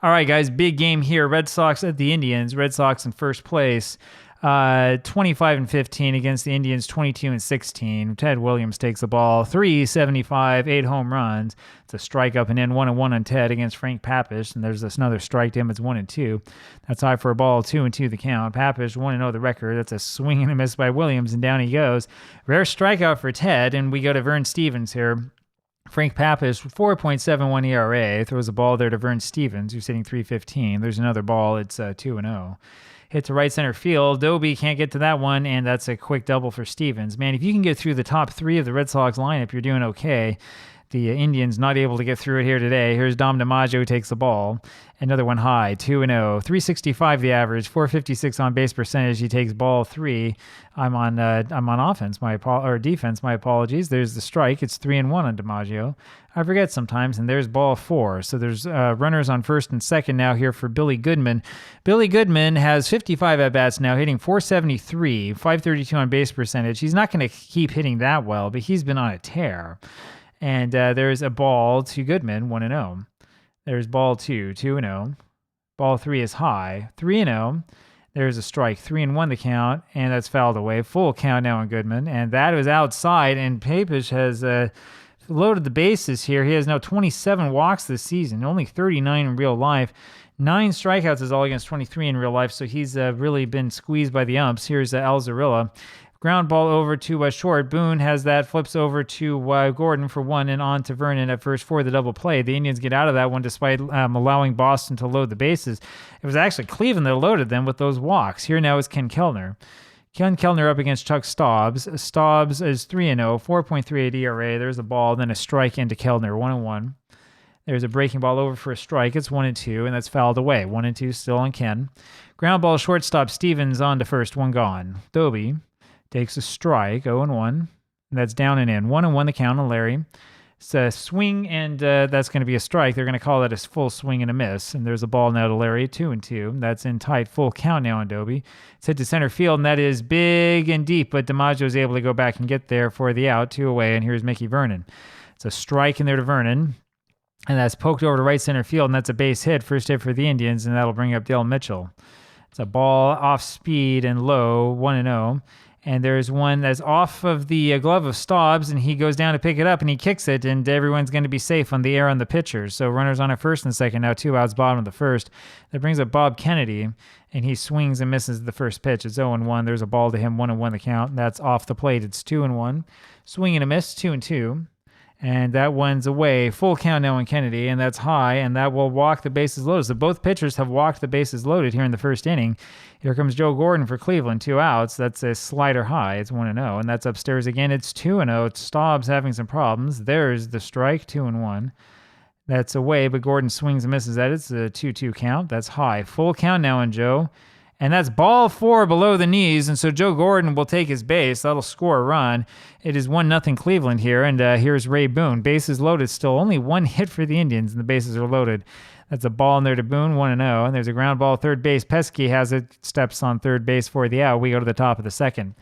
All right, guys, big game here. Red Sox at the Indians. Red Sox in first place. 25-15 against the Indians, 22-16. Ted Williams takes the ball, 375, 8 home runs. It's a strike up and in, 1-1 on Ted against Frank Papish, and there's another strike to him. It's 1-2. That's high for a ball, 2-2 the count. Papish 1-0 the record. That's a swing and a miss by Williams, and down he goes. Rare strikeout for Ted, and we go to Vern Stevens here. Frank Papish, 4.71 ERA, throws a ball there to Vern Stevens, who's hitting 315. There's another ball. It's 2-0. Hit to right center field. Doby can't get to that one, and that's a quick double for Stevens. Man, if you can get through the top three of the Red Sox lineup, you're doing okay. The Indians not able to get through it here today. Here's Dom DiMaggio who takes the ball. Another one high, 2-0. 365 the average, 456 on base percentage. He takes ball 3. I'm on offense, defense, my apologies. There's the strike. It's 3-1 on DiMaggio. I forget sometimes, and there's ball 4. So there's runners on first and second now here for Billy Goodman. Billy Goodman has 55 at-bats now, hitting 473, 532 on base percentage. He's not going to keep hitting that well, but he's been on a tear. And there's a ball to Goodman, 1-0. There's ball 2, 2-0. Ball 3 is high, 3-0. There's a strike, 3-1 the count, and that's fouled away. Full count now on Goodman, and that was outside, and Papish has loaded the bases here. He has now 27 walks this season, only 39 in real life. 9 strikeouts is all against 23 in real life, so he's really been squeezed by the umps. Here's Alzarilla. Ground ball over to short. Boone has that, flips over to Gordon for 1 and on to Vernon at first for the double play. The Indians get out of that one despite allowing Boston to load the bases. It was actually Cleveland that loaded them with those walks. Here now is Ken Kellner. Ken Kellner up against Chuck Stobbs. Stobbs is 3-0, 4.38 ERA. There's a ball, then a strike into Kellner, 1-1. There's a breaking ball over for a strike. It's 1-2, and that's fouled away. 1-2 still on Ken. Ground ball shortstop Stevens on to first, 1 gone. Doby takes a strike, 0-1, and that's down and in. 1-1 the count on Larry. It's a swing, and that's going to be a strike. They're going to call that a full swing and a miss. And there's a ball now to Larry, 2-2. That's in tight, full count now on Doby. It's hit to center field, and that is big and deep, but DiMaggio is able to go back and get there for the out, 2 away, and here's Mickey Vernon. It's a strike in there to Vernon, and that's poked over to right center field, and that's a base hit, first hit for the Indians, and that'll bring up Dale Mitchell. It's a ball off speed and low, 1-0. And there's one that's off of the glove of Stobbs, and he goes down to pick it up, and he kicks it, and everyone's going to be safe on the air on the pitchers. So runners on at first and second, now 2 outs bottom of the first. That brings up Bob Kennedy, and he swings and misses the first pitch. It's 0-1. There's a ball to him, 1-1 the count. That's off the plate. It's 2-1. Swing and a miss, 2-2. And that one's away. Full count now on Kennedy, and that's high, and that will walk the bases loaded. So both pitchers have walked the bases loaded here in the first inning. Here comes Joe Gordon for Cleveland, 2 outs. That's a slider high. It's 1-0, and that's upstairs again. It's 2-0. It's Stobbs having some problems. There's the strike, 2-1. That's away, but Gordon swings and misses that. It's a 2-2 count. That's high. Full count now on Joe. And that's ball 4 below the knees, and so Joe Gordon will take his base. That'll score a run. It is 1-0 Cleveland here, and here's Ray Boone. Bases loaded still. Only 1 hit for the Indians, and the bases are loaded. That's a ball in there to Boone, 1-0, and there's a ground ball third base. Pesky has it, steps on third base for the out. We go to the top of the second.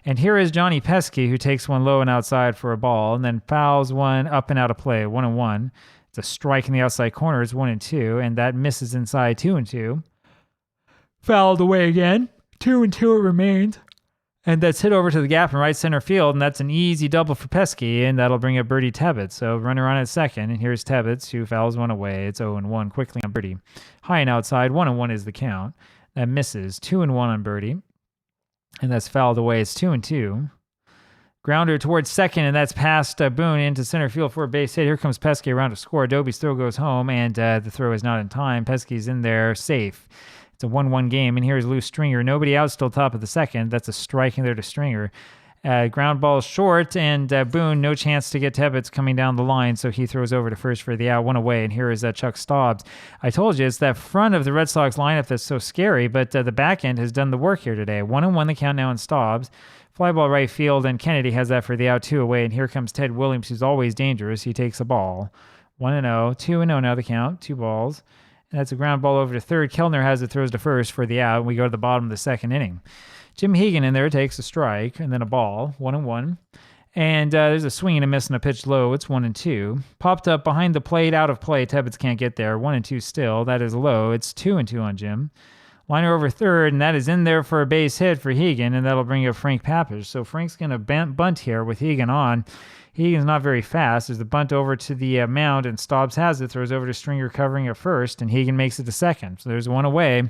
And here is Johnny Pesky, who takes one low and outside for a ball, and then fouls one up and out of play, 1-1. It's a strike in the outside corner. It's 1-2, and that misses inside, 2-2. Fouled away again. 2-2 it remains. And that's hit over to the gap in right center field, and that's an easy double for Pesky, and that'll bring up Birdie Tebbetts. So runner on at second, and here's Tebbetts, who fouls one away. It's 0-1 quickly on Birdie. High and outside, 1-1 is the count. That misses, 2-1 on Birdie. And that's fouled away. It's 2-2. Grounder towards second, and that's past Boone into center field for a base hit. Here comes Pesky around to score. Doby's throw goes home, and the throw is not in time. Pesky's in there, safe. It's a 1-1 game, and here's Lou Stringer. Nobody out, still top of the second. That's a strike in there to Stringer. Ground ball short, and Boone, no chance to get Tebbetts coming down the line, so he throws over to first for the out, 1 away, and here is Chuck Stobbs. I told you, it's that front of the Red Sox lineup that's so scary, but the back end has done the work here today. 1-1 the count now on Stobbs. Fly ball right field, and Kennedy has that for the out, 2 away, and here comes Ted Williams, who's always dangerous. He takes a ball. 1-0, 2-0 now the count, 2 balls. And that's a ground ball over to third. Kellner has it, throws to first for the out. We go to the bottom of the second inning. Jim Hegan in there takes a strike and then a ball, 1-1. And there's a swing and a miss and a pitch low. It's 1-2. Popped up behind the plate, out of play. Tebbets can't get there. 1-2 still. That is low. It's 2-2 on Jim. Liner over third, and that is in there for a base hit for Hegan, and that'll bring up Frank Pappas. So Frank's going to bunt here with Hegan on. Hegan's not very fast. There's the bunt over to the mound, and Staubs has it, throws over to Stringer covering at first, and Hegan makes it to second. So there's one away.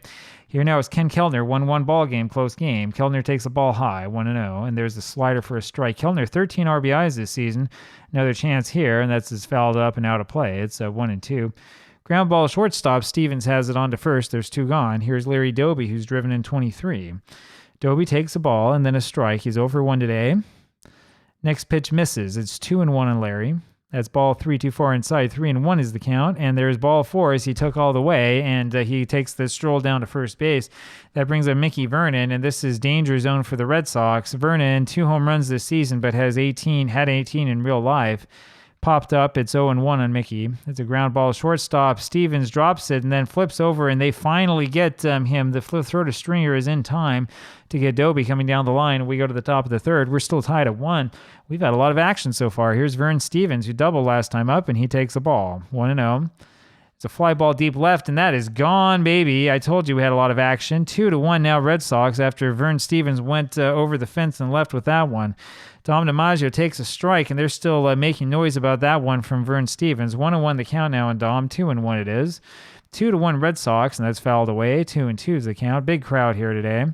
Here now is Ken Kellner, 1-1 ball game, close game. Kellner takes the ball high, 1-0, and there's the slider for a strike. Kellner, 13 RBIs this season. Another chance here, and that's his fouled up and out of play. It's 1-2. Ground ball shortstop, Stevens has it on to first. There's two gone. Here's Larry Doby, who's driven in 23. Doby takes the ball, and then a strike. He's 0 for 1 today. Next pitch misses. It's 2-1 on Larry. That's ball 3 too far inside. 3-1 is the count. And there's ball 4 as he took all the way, and he takes the stroll down to first base. That brings up Mickey Vernon, and this is danger zone for the Red Sox. Vernon, 2 home runs this season, but had 18 in real life. Popped up. It's 0-1 on Mickey. It's a ground ball shortstop. Stevens drops it and then flips over, and they finally get him. The flip throw to Stringer is in time to get Doby coming down the line. We go to the top of the third. We're still tied at 1. We've had a lot of action so far. Here's Vern Stevens, who doubled last time up, and he takes the ball. 1-0. It's a fly ball deep left, and that is gone, baby. I told you we had a lot of action. 2-1 now Red Sox after Vern Stevens went over the fence and left with that one. Dom DiMaggio takes a strike, and they're still making noise about that one from Vern Stevens. 1-1 the count now on Dom. 2-1 it is. 2-1 Red Sox, and that's fouled away. 2-2 is the count. Big crowd here today.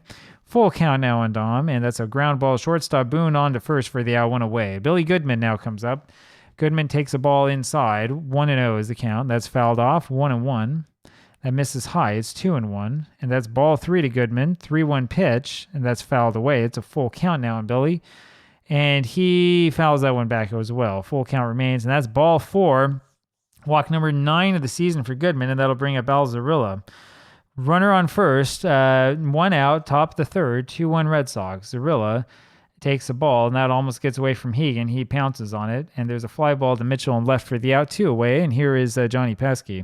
Full count now on Dom, and that's a ground ball shortstop. Boone on to first for the out, 1 away. Billy Goodman now comes up. Goodman takes a ball inside. 1-0 is the count. That's fouled off. 1-1. That misses high. It's 2-1. And that's ball 3 to Goodman. 3-1 pitch, and that's fouled away. It's a full count now on Billy. And he fouls that one back as well. Full count remains, and that's ball 4. Walk number 9 of the season for Goodman, and that'll bring up Al Zarilla. Runner on first, 1 out, top of the third, 2-1 Red Sox. Zarilla takes the ball, and that almost gets away from Hegan. He pounces on it, and there's a fly ball to Mitchell and left for the out, 2 away, and here is Johnny Pesky.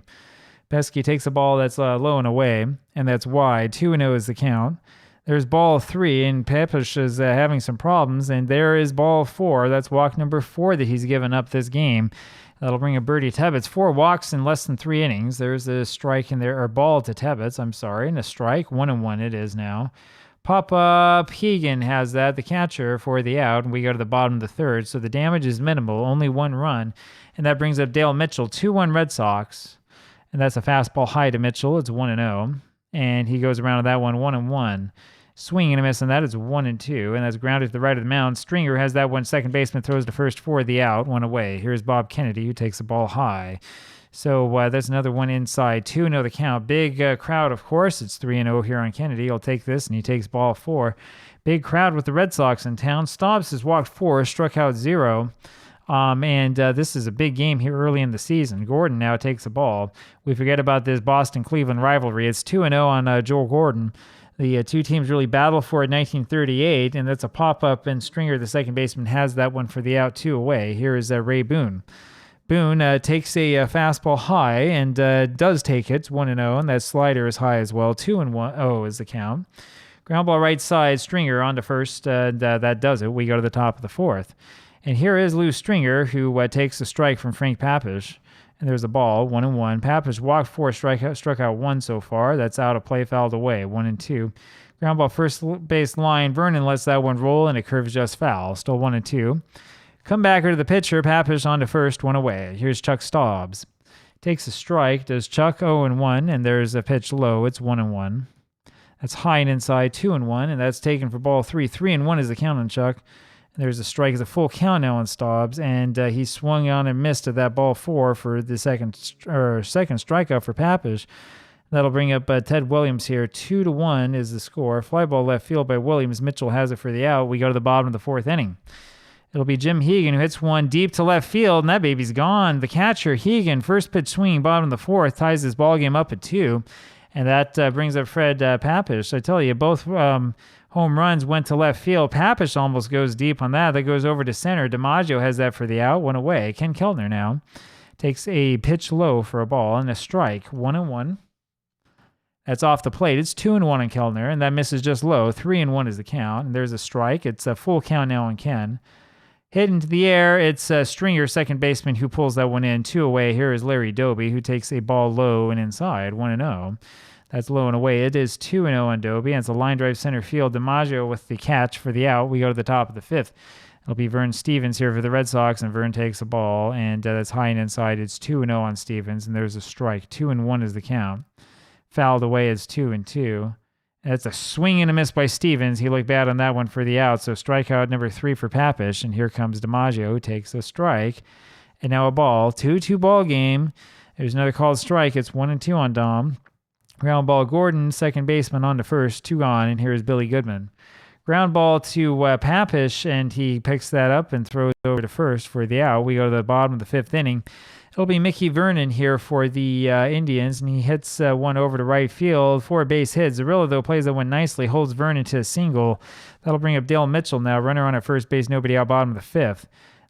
Pesky takes a ball that's low and away, and that's wide. 2-0 is the count. There's ball 3, and Pepish is having some problems, and there is ball 4. That's walk number 4 that he's given up this game. That'll bring a Birdie Tebbets. 4 walks in less than 3 innings. There's a strike in there, or ball to Tebbets, and a strike. 1-1 it is now. Pop up, Hegan has that, the catcher, for the out, and we go to the bottom of the third, so the damage is minimal, only 1 run, and that brings up Dale Mitchell. 2-1 Red Sox, and that's a fastball high to Mitchell. It's 1-0, and he goes around to that one, 1-1. Swing and a miss, and that is 1-2, and that's grounded to the right of the mound. Stringer has that one. Second baseman throws to first for the out, 1 away. Here's Bob Kennedy, who takes the ball high. So that's another one inside. 2-0 the count. Big crowd, of course. It's 3-0 here on Kennedy. He'll take this, and he takes ball 4. Big crowd with the Red Sox in town. Staubs has walked 4, struck out 0. And this is a big game here early in the season. Gordon now takes the ball. We forget about this Boston-Cleveland rivalry. It's 2-0 on Joel Gordon. The 2 teams really battle for it in 1938, and that's a pop-up, and Stringer, the second baseman, has that one for the out, 2 away. Here is Ray Boone. Boone takes a fastball high and does take it. It's 1-0, and that slider is high as well. 2-1 is the count. Ground ball right side, Stringer on to first. That does it. We go to the top of the 4th. And here is Lou Stringer, who takes the strike from Frank Pappas. And there's a ball, 1-1. Pappas walked 4, struck out 1 so far. That's out of play, fouled away, 1-2. Ground ball first base line. Vernon lets that one roll, and it curves just foul. Still 1-2. Come back to the pitcher. Pappas on to first, 1 away. Here's Chuck Staubs. Takes a strike. Does Chuck 0-1, and there's a pitch low. It's 1-1. That's high and inside, 2-1, and that's taken for ball 3. 3-1 is the count on Chuck. There's a strike. It's a full count now on Staubs, and he swung on and missed at that ball 4 for the second strikeout for Pappas. That'll bring up Ted Williams here. 2-1 is the score. Fly ball left field by Williams. Mitchell has it for the out. We go to the bottom of the 4th inning. It'll be Jim Hegan who hits one deep to left field, and that baby's gone. The catcher, Hegan, first pitch swing, bottom of the 4th, ties this ball game up at 2, and that brings up Fred Pappas. I tell you, both home runs went to left field. Pappas almost goes deep on that. That goes over to center. DiMaggio has that for the out, 1 away. Ken Kellner now takes a pitch low for a ball and a strike, 1-1. That's off the plate. It's 2-1 on Kellner, and that misses just low. 3-1 is the count, and there's a strike. It's a full count now on Ken. Hit into the air. It's Stringer, second baseman, who pulls that one in. 2 away. Here is Larry Doby, who takes a ball low and inside. 1-0. That's low and away. It is 2-0 on Doby. And it's a line drive center field. DiMaggio with the catch for the out. We go to the top of the 5th. It'll be Vern Stevens here for the Red Sox, and Vern takes the ball, and that's high and inside. It's 2-0 on Stevens, and there's a strike. 2-1 is the count. Fouled away is 2-2. That's a swing and a miss by Stevens. He looked bad on that one for the out, so strikeout number 3 for Papish, and here comes DiMaggio, who takes a strike. And now a ball. 2-2 ball game. There's another called strike. It's 1-2 on Dom. Ground ball Gordon, second baseman on to first, 2 on, and here's Billy Goodman. Ground ball to Papish, and he picks that up and throws over to first for the out. We go to the bottom of the 5th inning. It'll be Mickey Vernon here for the Indians, and he hits one over to right field. 4 base hits. Zarilla, though, plays that one nicely, holds Vernon to a single. That'll bring up Dale Mitchell now. Runner on at first base, nobody out, bottom of the 5th.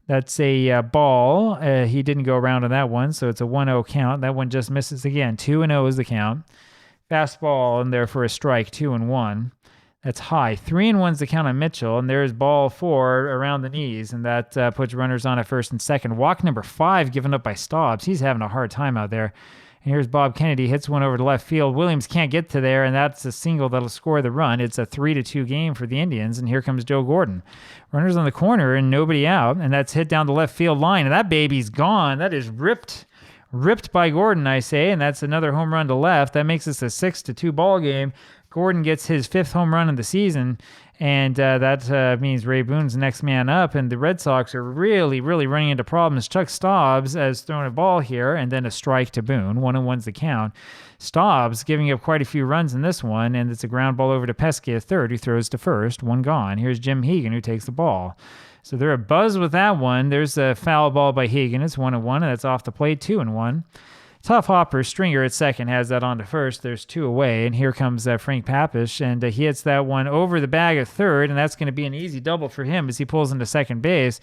That's a ball. He didn't go around on that one, so it's a 1-0 count. That one just misses again. 2-0 is the count. Fastball in there for a strike, 2-1. That's high. 3-1's the count on Mitchell, and there's ball 4 around the knees, and that puts runners on at first and second. Walk number 5 given up by Staubs. He's having a hard time out there. And here's Bob Kennedy, hits one over to left field. Williams can't get to there, and that's a single that'll score the run. It's a 3-2 game for the Indians, and here comes Joe Gordon. Runners on the corner and nobody out, and that's hit down the left field line, and that baby's gone. That is ripped by Gordon, I say, and that's another home run to left. That makes this a 6-2 ball game. Gordon gets his 5th home run of the season, and that means Ray Boone's the next man up, and the Red Sox are really, really running into problems. Chuck Staubs has thrown a ball here, and then a strike to Boone. 1-1's the count. Staubs giving up quite a few runs in this one, and it's a ground ball over to Pesky at third, who throws to first. 1 gone. Here's Jim Hegan, who takes the ball. So they're a buzz with that one. There's a foul ball by Hegan. It's 1-1, and that's off the plate, 2-1. Tough hopper. Stringer at second has that on to first. There's 2 away, and here comes Frank Papish, and he hits that one over the bag at third, and that's going to be an easy double for him as he pulls into second base,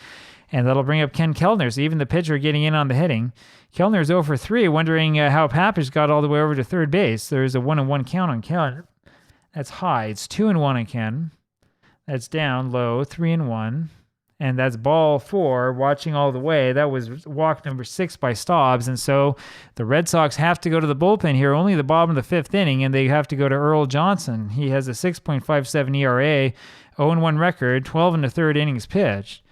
and that'll bring up Ken Kellner. So even the pitcher getting in on the hitting. Kellner's 0 for 3, wondering how Papish got all the way over to third base. There's a 1-1 count on Kellner. That's high. It's 2-1 on Ken. That's down low, 3-1. And that's ball 4, watching all the way. That was walk number 6 by Staubs. And so the Red Sox have to go to the bullpen here, only the bottom of the 5th inning, and they have to go to Earl Johnson. He has a 6.57 ERA, 0-1 record, 12 1/3 innings pitched.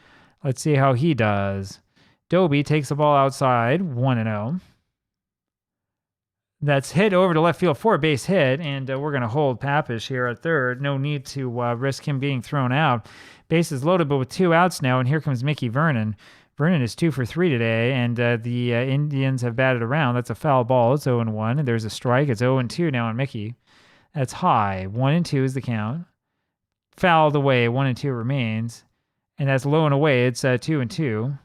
Let's see how he does. Doby takes the ball outside, 1-0. That's hit over to left field, 4-base hit, and we're going to hold Papish here at third. No need to risk him being thrown out. Bases loaded, but with 2 outs now, and here comes Mickey Vernon. Vernon is 2 for 3 today, and the Indians have batted around. That's a foul ball. It's 0-1, and there's a strike. It's 0-2 now on Mickey. That's high. 1-2 is the count. Fouled away. 1-2 remains, and that's low and away. It's 2-2.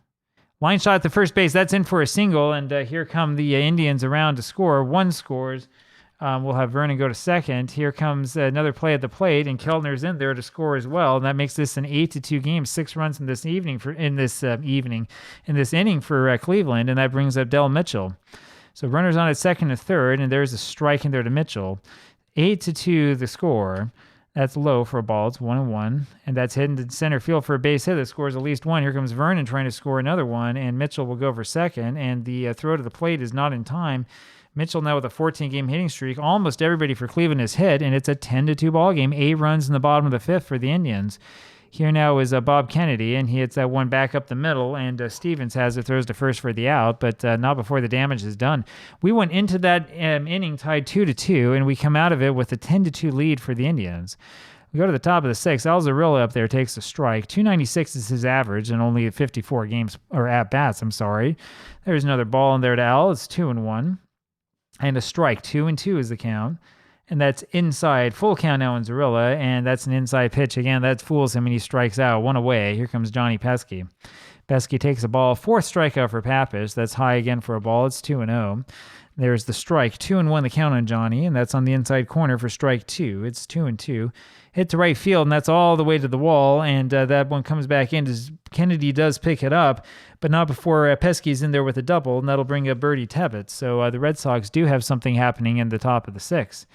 Line shot at the first base. That's in for a single, and here come the Indians around to score. 1 scores. We'll have Vernon go to second. Here comes another play at the plate, and Kellner's in there to score as well. And that makes this an 8-2 game. 6 runs in this inning for Cleveland, and that brings up Del Mitchell. So runners on at second and third, and there's a strike in there to Mitchell. 8-2 the score. That's low for a ball. It's 1-1, and that's hit into center field for a base hit that scores at least 1. Here comes Vernon trying to score another one, and Mitchell will go for second, and the throw to the plate is not in time. Mitchell now with a 14-game hitting streak. Almost everybody for Cleveland is hit, and it's a 10-2 ball game. 8 runs in the bottom of the 5th for the Indians. Here now is Bob Kennedy, and he hits that one back up the middle, and Stevens has it, throws to first for the out, but not before the damage is done. We went into that inning tied 2-2, and we come out of it with a 10-2 lead for the Indians. We go to the top of the 6th. Al Zarilla up there takes a strike. 296 is his average, and only 54 games, or at-bats, I'm sorry. There's another ball in there to Al. It's 2-1. And a strike. 2-2 is the count. And that's inside. Full count now on Zarilla, and that's an inside pitch. Again, that fools him, and he strikes out. 1 away. Here comes Johnny Pesky. Pesky takes a ball. 4th strikeout for Papish. That's high again for a ball. It's 2-0. There's the strike. 2-1 the count on Johnny, and that's on the inside corner for strike 2. It's 2-2. Hit to right field, and that's all the way to the wall, and that one comes back in. Kennedy does pick it up, but not before Pesky's in there with a double, and that'll bring up Bertie Tebbetts. So the Red Sox do have something happening in the top of the 6th.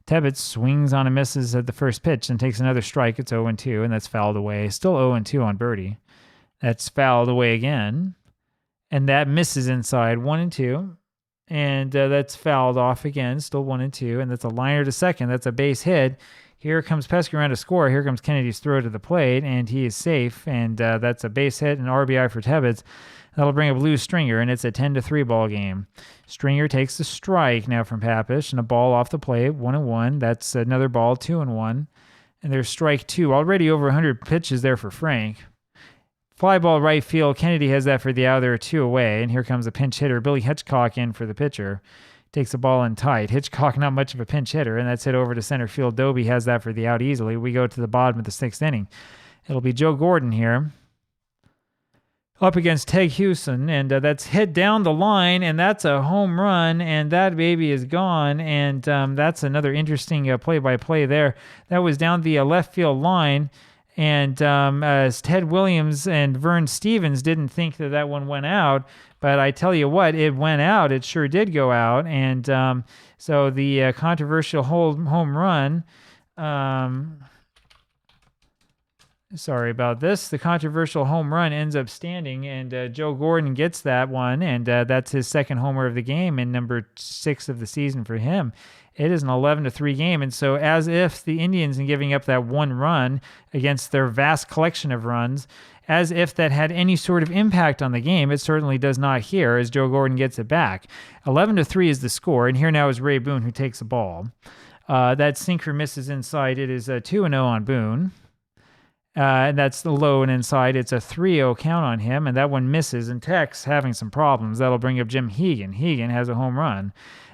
Tebbetts swings on and misses at the first pitch and takes another strike. It's 0-2, and that's fouled away. Still 0-2 on Bertie. That's fouled away again. And that misses inside 1-2. And that's fouled off again, still 1-2. And that's a liner to second. That's a base hit. Here comes Pesky around to score. Here comes Kennedy's throw to the plate, and he is safe. And that's a base hit and RBI for Tebbets. That'll bring up Lou Stringer, and it's a 10-3 ball game. Stringer takes the strike now from Papish, and a ball off the plate, 1-1. That's another ball, 2-1. And there's strike 2. Already over 100 pitches there for Frank. Fly ball right field. Kennedy has that for the out. There are 2 away, and here comes a pinch hitter. Billy Hitchcock in for the pitcher. Takes the ball in tight. Hitchcock, not much of a pinch hitter, and that's hit over to center field. Doby has that for the out easily. We go to the bottom of the 6th inning. It'll be Joe Gordon here up against Teg Hewson, and that's hit down the line, and that's a home run, and that baby is gone, and that's another interesting play-by-play there. That was down the left field line, and as Ted Williams and Vern Stevens didn't think that one went out, but I tell you what, it went out. It sure did go out, and so the controversial home run... Sorry about this. The controversial home run ends up standing, and Joe Gordon gets that one, and that's his second homer of the game and number 6 of the season for him. It is an 11-3 game, and so as if the Indians, in giving up that one run against their vast collection of runs, as if that had any sort of impact on the game, it certainly does not here as Joe Gordon gets it back. 11-3 is the score, and here now is Ray Boone who takes the ball. That sinker misses inside. It is a 2-0 on Boone. And that's the low and inside. It's a 3-0 count on him, and that one misses. And Tech's having some problems. That'll bring up Jim Hegan. Hegan has a home run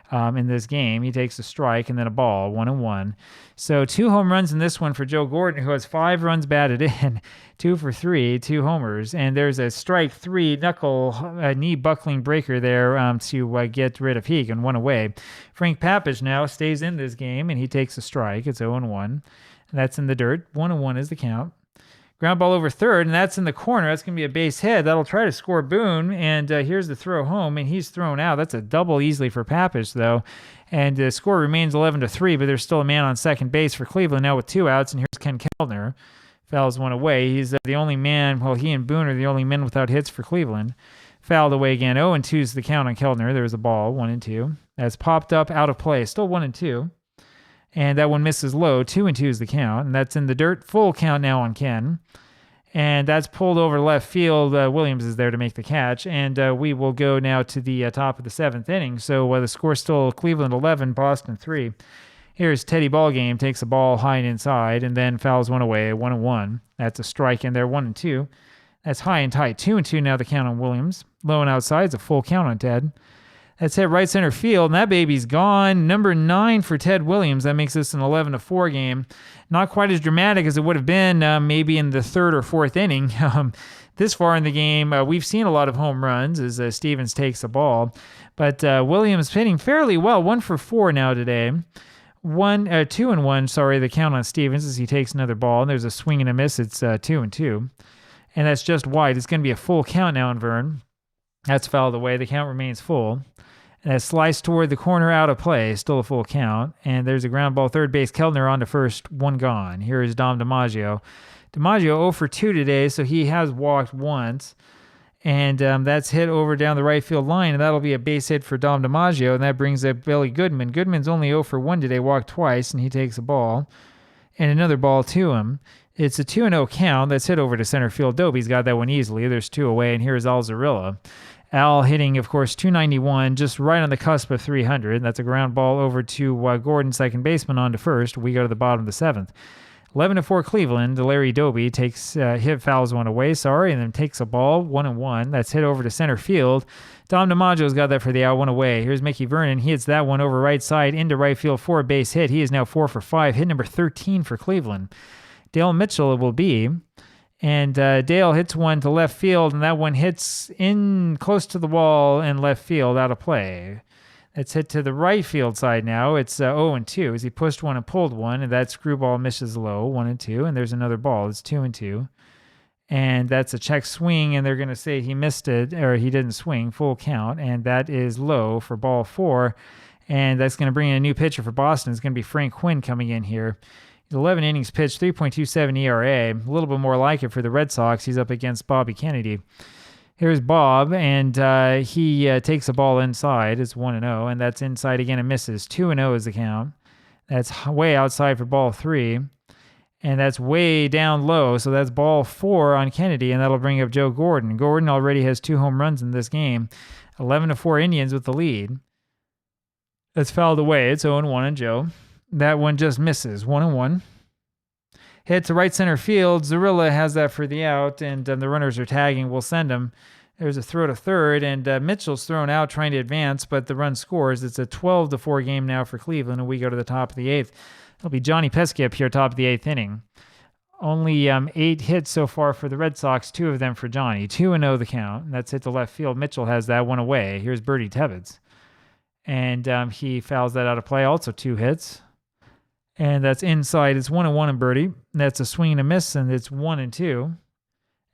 in this game. He takes a strike and then a ball, 1-1. So 2 home runs in this one for Joe Gordon, who has 5 runs batted in, 2 for 3, 2 homers. And there's a strike 3 knee buckling breaker there to get rid of Hegan, 1 away. Frank Papish now stays in this game, and he takes a strike. It's 0-1. That's in the dirt. 1-1 is the count. Ground ball over third, and that's in the corner. That's going to be a base hit. That'll try to score Boone, and here's the throw home, and he's thrown out. That's a double easily for Papish, though. And the score remains 11-3, but there's still a man on second base for Cleveland now with 2 outs, and here's Ken Kellner. Fouls one away. He's the only man, well, he and Boone are the only men without hits for Cleveland. Fouled away again. 0-2 is the count on Kellner. There's a ball, 1-2. That's popped up out of play. Still 1-2. And that one misses low. 2-2 is the count. And that's in the dirt. Full count now on Ken. And that's pulled over left field. Williams is there to make the catch. And we will go now to the top of the 7th inning. So the score's still Cleveland 11, Boston 3. Here's Teddy Ballgame. Takes a ball high and inside and then fouls one away, 1-1. That's a strike in there, 1-2. That's high and tight. 2-2 now the count on Williams. Low and outside is a full count on Ted. That's hit right center field, and that baby's gone. Number 9 for Ted Williams. That makes this an 11-4 game. Not quite as dramatic as it would have been maybe in the 3rd or 4th inning. This far in the game, we've seen a lot of home runs as Stevens takes the ball. But Williams hitting fairly well. 1 for 4 now today. 2-1, the count on Stevens as he takes another ball. And there's a swing and a miss. It's 2-2. And that's just wide. It's going to be a full count now on Vern. That's fouled away. The count remains full. And that sliced toward the corner out of play. Still a full count. And there's a ground ball. Third base. Kellner on to first. 1 gone. Here is Dom DiMaggio. DiMaggio 0 for 2 today, so he has walked once. And that's hit over down the right field line. And that'll be a base hit for Dom DiMaggio. And that brings up Billy Goodman. Goodman's only 0 for 1 today. Walked twice. And he takes a ball. And another ball to him. It's a 2-0 count. That's hit over to center field. Doby's got that one easily. There's 2 away. And here's Alzarilla. Al hitting, of course, 291, just right on the cusp of 300. That's a ground ball over to Gordon, second baseman, on to first. We go to the bottom of the 7th. 11-4 Cleveland. Larry Doby takes fouls one away, and then takes a ball, 1-1. That's hit over to center field. Dom DiMaggio's got that for the out, 1 away. Here's Mickey Vernon. He hits that one over right side into right field for a base hit. He is now 4 for 5. Hit number 13 for Cleveland. Dale Mitchell it will be. And Dale hits one to left field, and that one hits in close to the wall in left field out of play. It's hit to the right field side now. It's 0-2 as he pushed one and pulled one, and that screwball misses low, 1-2, and there's another ball. It's 2-2. And that's a check swing, and they're going to say he missed it, or he didn't swing, full count, and that is low for ball 4. And that's going to bring in a new pitcher for Boston. It's going to be Frank Quinn coming in here. 11 innings pitched, 3.27 ERA. A little bit more like it for the Red Sox. He's up against Bobby Kennedy. Here's Bob, and he takes the ball inside. It's 1-0, and that's inside again and misses. 2-0 is the count. That's way outside for ball 3, and that's way down low, so that's ball 4 on Kennedy, and that'll bring up Joe Gordon. Gordon already has 2 home runs in this game. 11-4 Indians with the lead. That's fouled away. It's 0-1 on Joe. That one just misses. 1-1. Hit to right center field. Zarilla has that for the out, and the runners are tagging. We'll send him. There's a throw to third, and Mitchell's thrown out trying to advance, but the run scores. It's a 12-4 game now for Cleveland, and we go to the top of the 8th. It'll be Johnny Pesky up here, top of the 8th inning. Only 8 hits so far for the Red Sox, 2 of them for Johnny. 2-0 the count. That's hit to left field. Mitchell has that one away. Here's Bertie Tebbets. And he fouls that out of play. Also 2 hits. And that's inside. It's 1-1 in Bertie. That's a swing and a miss, and it's 1-2.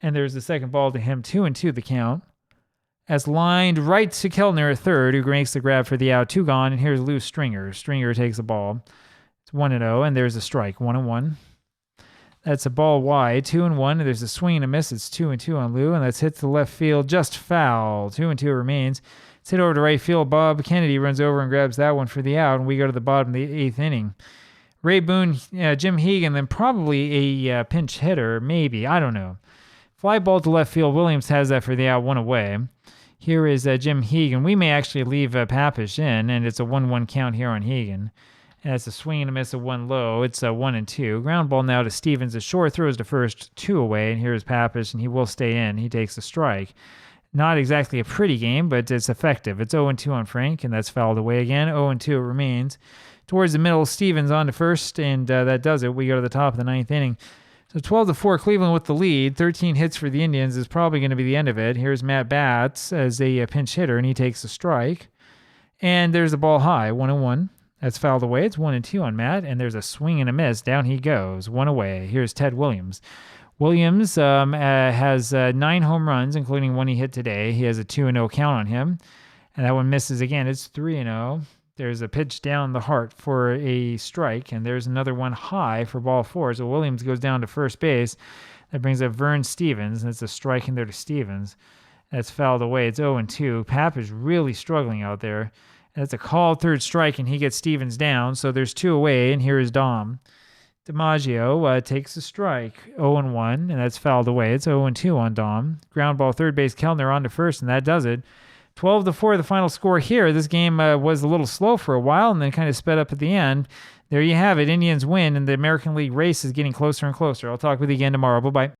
And there's the second ball to him. 2-2 the count. That's lined right to Keltner at third, who makes the grab for the out. 2 gone, and here's Lou Stringer. Stringer takes the ball. It's 1-0, and there's a strike. 1-1. That's a ball wide. 2-1. And there's a swing and a miss. It's 2-2 on Lou, and that's hit to left field. Just foul. 2-2 remains. It's hit over to right field. Bob Kennedy runs over and grabs that one for the out, and we go to the bottom of the 8th inning. Ray Boone, Jim Hegan, then probably a pinch hitter, maybe. I don't know. Fly ball to left field. Williams has that for the out, 1 away. Here is Jim Hegan. We may actually leave Papish in, and it's a 1-1 count here on Hegan. And it's a swing and a miss of 1 low. It's a 1-2. Ground ball now to Stevens. A short throws to first, 2 away, and here's Papish, and he will stay in. He takes a strike. Not exactly a pretty game, but it's effective. It's 0-2 on Frank, and that's fouled away again. 0-2 it remains. Towards the middle, Stevens on to first, and that does it. We go to the top of the 9th inning. So 12-4 Cleveland with the lead. 13 hits for the Indians is probably going to be the end of it. Here's Matt Batts as a pinch hitter, and he takes a strike. And there's the ball high, 1-1. That's fouled away. It's 1-2 on Matt, and there's a swing and a miss. Down he goes, 1 away. Here's Ted Williams. Williams has 9 home runs, including one he hit today. He has a 2-0 count on him, and that one misses again. It's 3-0. There's a pitch down the heart for a strike, and there's another one high for ball 4. So Williams goes down to first base. That brings up Vern Stevens, and it's a strike in there to Stevens. That's fouled away. It's 0-2. Pap is really struggling out there. That's a called third strike, and he gets Stevens down. So there's 2 away, and here is Dom. DiMaggio takes a strike, 0-1, and that's fouled away. It's 0-2 on Dom. Ground ball third base, Kellner on to first, and that does it. 12-4, the final score here. This game was a little slow for a while and then kind of sped up at the end. There you have it. Indians win, and the American League race is getting closer and closer. I'll talk with you again tomorrow. Bye-bye.